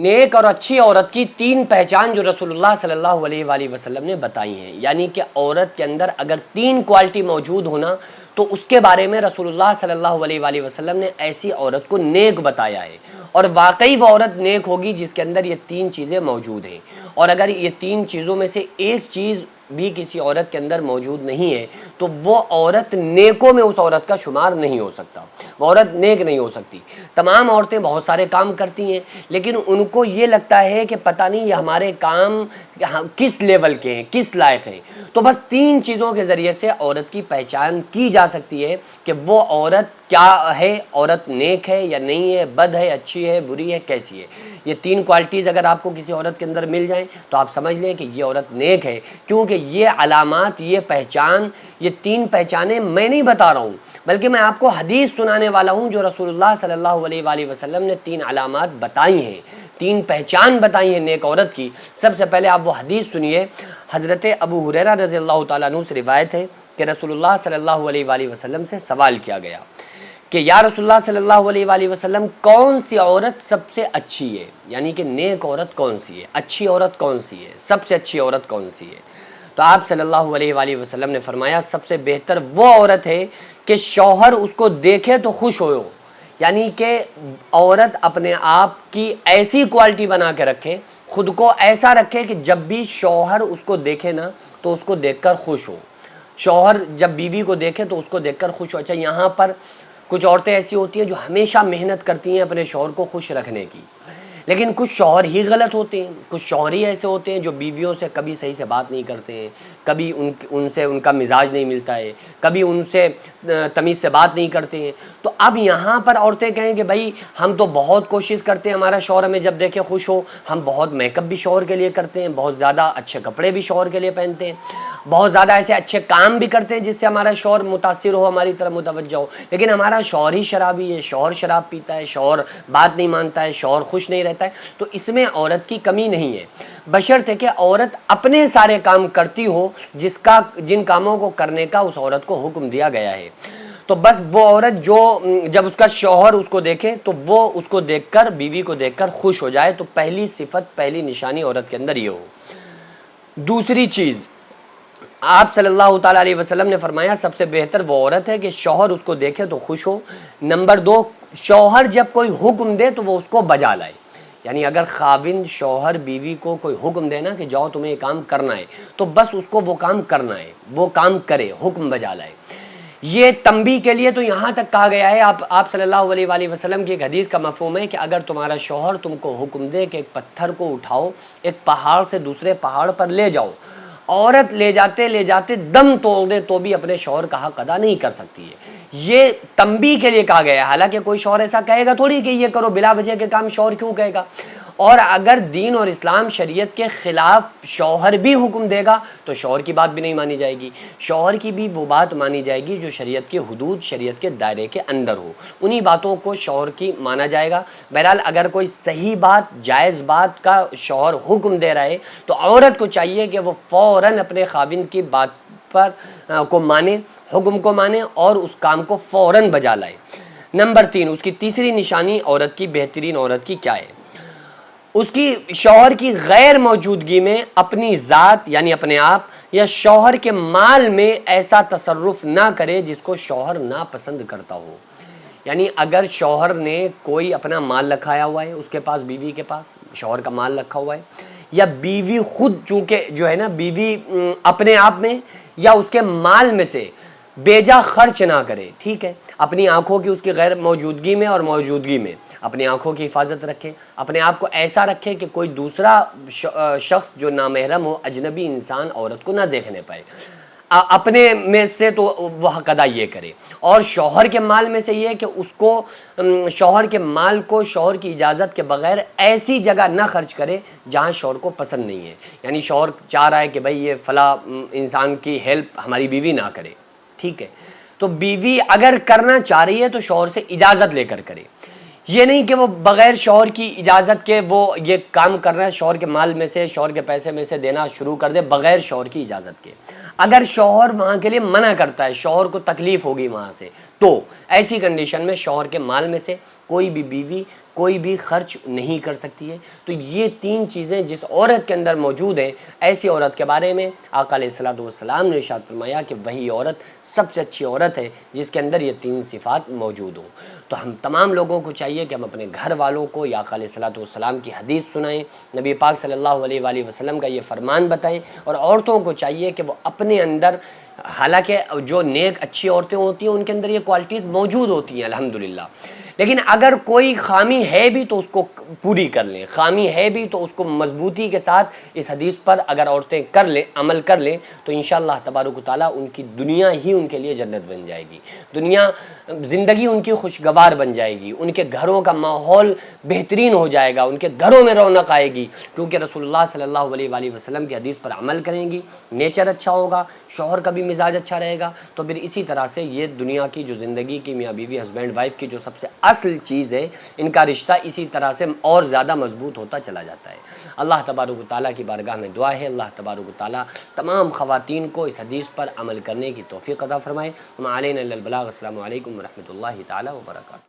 نیک اور اچھی عورت کی تین پہچان جو رسول صلی اللہ علیہ وآلہ وسلم نے بتائی ہیں، یعنی کہ عورت کے اندر اگر تین کوالٹی موجود ہونا تو اس کے بارے میں رسول اللہ صلی اللہ علیہ وآلہ وسلم نے ایسی عورت کو نیک بتایا ہے، اور واقعی وہ عورت نیک ہوگی جس کے اندر یہ تین چیزیں موجود ہیں۔ اور اگر یہ تین چیزوں میں سے ایک چیز بھی کسی عورت کے اندر موجود نہیں ہے تو وہ عورت نیکوں میں اس عورت کا شمار نہیں ہو سکتا، وہ عورت نیک نہیں ہو سکتی۔ تمام عورتیں بہت سارے کام کرتی ہیں لیکن ان کو یہ لگتا ہے کہ پتہ نہیں یہ ہمارے کام کس لیول کے ہیں، کس لائق ہیں۔ تو بس تین چیزوں کے ذریعے سے عورت کی پہچان کی جا سکتی ہے کہ وہ عورت کیا ہے، عورت نیک ہے یا نہیں ہے، بد ہے، اچھی ہے، بری ہے، کیسی ہے۔ یہ تین کوالٹیز اگر آپ کو کسی عورت کے اندر مل جائیں تو آپ سمجھ لیں کہ یہ عورت نیک ہے، کیونکہ یہ علامات، یہ پہچان، یہ تین پہچانیں میں نہیں بتا رہا ہوں بلکہ میں آپ کو حدیث سنانے والا ہوں جو رسول اللہ صلی اللہ علیہ وآلہ وسلم نے تین علامات بتائی ہیں، تین پہچان بتائی ہیں نیک عورت کی۔ سب سے پہلے آپ وہ حدیث سنیے، حضرت ابو ہریرہ رضی اللہ تعالیٰ عنہ سے روایت ہے کہ رسول اللہ صلی اللہ علیہ وآلہ وسلم سے سوال کیا گیا کہ یا رسول اللہ صلی اللہ علیہ وآلہ وسلم کون سی عورت سب سے اچھی ہے، یعنی کہ نیک عورت کون سی ہے، اچھی عورت کون سی ہے، سب سے اچھی عورت کون سی ہے؟ تو آپ صلی اللہ علیہ وآلہ وسلم نے فرمایا سب سے بہتر وہ عورت ہے کہ شوہر اس کو دیکھے تو خوش ہو، یعنی کہ عورت اپنے آپ کی ایسی کوالٹی بنا کے رکھے، خود کو ایسا رکھے کہ جب بھی شوہر اس کو دیکھے نا تو اس کو دیکھ کر خوش ہو، شوہر جب بیوی کو دیکھے تو اس کو دیکھ کر خوش ہو۔ اچھا، یہاں پر کچھ عورتیں ایسی ہوتی ہیں جو ہمیشہ محنت کرتی ہیں اپنے شوہر کو خوش رکھنے کی، لیکن کچھ شوہر ہی غلط ہوتے ہیں، کچھ شوہر ہی ایسے ہوتے ہیں جو بیویوں سے کبھی صحیح سے بات نہیں کرتے ہیں، کبھی ان سے ان کا مزاج نہیں ملتا ہے، کبھی ان سے تمیز سے بات نہیں کرتے ہیں۔ تو اب یہاں پر عورتیں کہیں کہ بھائی ہم تو بہت کوشش کرتے ہیں ہمارا شوہر ہمیں جب دیکھے خوش ہو، ہم بہت میک اپ بھی شوہر کے لیے کرتے ہیں، بہت زیادہ اچھے کپڑے بھی شوہر کے لیے پہنتے ہیں، بہت زیادہ ایسے اچھے کام بھی کرتے ہیں جس سے ہمارا شوہر متاثر ہو، ہماری طرف متوجہ ہو، لیکن ہمارا شوہر ہی شرابی ہے، شوہر شراب پیتا ہے، شوہر بات نہیں مانتا ہے، شوہر خوش نہیں رہتا ہے۔ تو اس میں عورت کی کمی نہیں ہے، بشرطے کہ عورت اپنے سارے کام کرتی ہو جن کاموں کو کرنے کا اس عورت کو حکم دیا گیا ہے۔ تو بس وہ عورت جو جب اس کا شوہر اس کو دیکھے تو وہ اس کو دیکھ کر، بیوی کو دیکھ کر خوش ہو جائے، تو پہلی صفت، پہلی نشانی عورت کے اندر یہ ہو۔ دوسری چیز، آپ صلی اللہ تعالیٰ علیہ وسلم نے فرمایا سب سے بہتر وہ عورت ہے کہ شوہر اس کو دیکھے تو خوش ہو۔ نمبر دو، شوہر جب کوئی حکم دے تو وہ اس کو بجا لائے، یعنی اگر خاوند شوہر بیوی کو کوئی حکم دینا کہ جاؤ تمہیں یہ کام کرنا ہے تو بس اس کو وہ کام کرنا ہے، وہ کام کرے، حکم بجا لائے۔ یہ تنبیہ کے لیے تو یہاں تک کہا گیا ہے، آپ صلی اللہ علیہ وآلہ وسلم کی ایک حدیث کا مفہوم ہے کہ اگر تمہارا شوہر تم کو حکم دے کہ ایک پتھر کو اٹھاؤ، ایک پہاڑ سے دوسرے پہاڑ پر لے جاؤ، عورت لے جاتے دم توڑ دے تو بھی اپنے شوہر کا حق ادا نہیں کر سکتی ہے۔ یہ تنبیہ کے لیے کہا گیا ہے، حالانکہ کوئی شوہر ایسا کہے گا تھوڑی کہ یہ کرو، بلا وجہ کے کام شوہر کیوں کہے گا؟ اور اگر دین اور اسلام شریعت کے خلاف شوہر بھی حکم دے گا تو شوہر کی بات بھی نہیں مانی جائے گی، شوہر کی بھی وہ بات مانی جائے گی جو شریعت کے حدود، شریعت کے دائرے کے اندر ہو، انہی باتوں کو شوہر کی مانا جائے گا۔ بہرحال اگر کوئی صحیح بات، جائز بات کا شوہر حکم دے رہا ہے تو عورت کو چاہیے کہ وہ فوراً اپنے خاوند کی بات کو مانے، حکم کو مانے اور اس کام کو فوراً بجا لائے۔ نمبر تین، اس کی تیسری نشانی عورت کی، بہترین عورت کی کیا ہے؟ اس کی شوہر کی غیر موجودگی میں اپنی ذات یعنی اپنے آپ یا شوہر کے مال میں ایسا تصرف نہ کرے جس کو شوہر ناپسند کرتا ہو۔ یعنی اگر شوہر نے کوئی اپنا مال رکھایا ہوا ہے، اس کے پاس، بیوی کے پاس شوہر کا مال رکھا ہوا ہے، یا بیوی خود چونکہ جو ہے نا، بیوی اپنے آپ میں یا اس کے مال میں سے بیجا خرچ نہ کرے، ٹھیک ہے، اپنی آنکھوں کی اس کی غیر موجودگی میں اور موجودگی میں اپنی آنکھوں کی حفاظت رکھے، اپنے آپ کو ایسا رکھے کہ کوئی دوسرا شخص جو نامحرم ہو، اجنبی انسان عورت کو نہ دیکھنے پائے، اپنے میں سے تو وہ حق ادا یہ کرے۔ اور شوہر کے مال میں سے یہ ہے کہ اس کو، شوہر کے مال کو شوہر کی اجازت کے بغیر ایسی جگہ نہ خرچ کرے جہاں شوہر کو پسند نہیں ہے، یعنی شوہر چاہ رہا ہے کہ بھئی یہ فلاں انسان کی ہیلپ ہماری بیوی نہ کرے، ٹھیک ہے، تو بیوی اگر کرنا چاہ رہی ہے تو شوہر سے اجازت لے کر کرے، یہ نہیں کہ وہ بغیر شوہر کی اجازت کے وہ یہ کام کرنا ہے، شوہر کے مال میں سے، شوہر کے پیسے میں سے دینا شروع کر دے بغیر شوہر کی اجازت کے۔ اگر شوہر وہاں کے لیے منع کرتا ہے، شوہر کو تکلیف ہوگی وہاں سے، تو ایسی کنڈیشن میں شوہر کے مال میں سے کوئی بھی بیوی کوئی بھی خرچ نہیں کر سکتی ہے۔ تو یہ تین چیزیں جس عورت کے اندر موجود ہیں، ایسی عورت کے بارے میں آقا علیہ الصلوۃ والسلام نے ارشاد فرمایا کہ وہی عورت سب سے اچھی عورت ہے جس کے اندر یہ تین صفات موجود ہوں۔ تو ہم تمام لوگوں کو چاہیے کہ ہم اپنے گھر والوں کو یا آقا علیہ الصلوۃ والسلام کی حدیث سنائیں، نبی پاک صلی اللہ علیہ وآلہ وسلم کا یہ فرمان بتائیں، اور عورتوں کو چاہیے کہ وہ اپنے اندر، حالانکہ جو نیک اچھی عورتیں ہوتی ہیں ان کے اندر یہ کوالٹیز موجود ہوتی ہیں الحمدللہ، لیکن اگر کوئی خامی ہے بھی تو اس کو پوری کر لیں، خامی ہے بھی تو اس کو مضبوطی کے ساتھ اس حدیث پر اگر عورتیں کر لیں، عمل کر لیں، تو انشاءاللہ تبارک و تعالیٰ ان کی دنیا ہی ان کے لیے جنت بن جائے گی، زندگی ان کی خوشگوار بن جائے گی، ان کے گھروں کا ماحول بہترین ہو جائے گا، ان کے گھروں میں رونق آئے گی، کیونکہ رسول اللہ صلی اللہ علیہ وآلہ وسلم کی حدیث پر عمل کریں گی، نیچر اچھا ہوگا، شوہر کا بھی مزاج اچھا رہے گا، تو پھر اسی طرح سے یہ دنیا کی جو زندگی کی میاں بیوی ہسبینڈ وائف کی جو سب سے اصل چیز ہے، ان کا رشتہ اسی طرح سے اور زیادہ مضبوط ہوتا چلا جاتا ہے۔ اللہ تبارک و تعالیٰ کی بارگاہ میں دعا ہے، اللہ تبارک و تعالیٰ تمام خواتین کو اس حدیث پر عمل کرنے کی توفیق عطا فرمائے۔ وما علینا الا البلاغ۔ السلام علیکم ورحمۃ اللہ تعالیٰ وبرکاتہ۔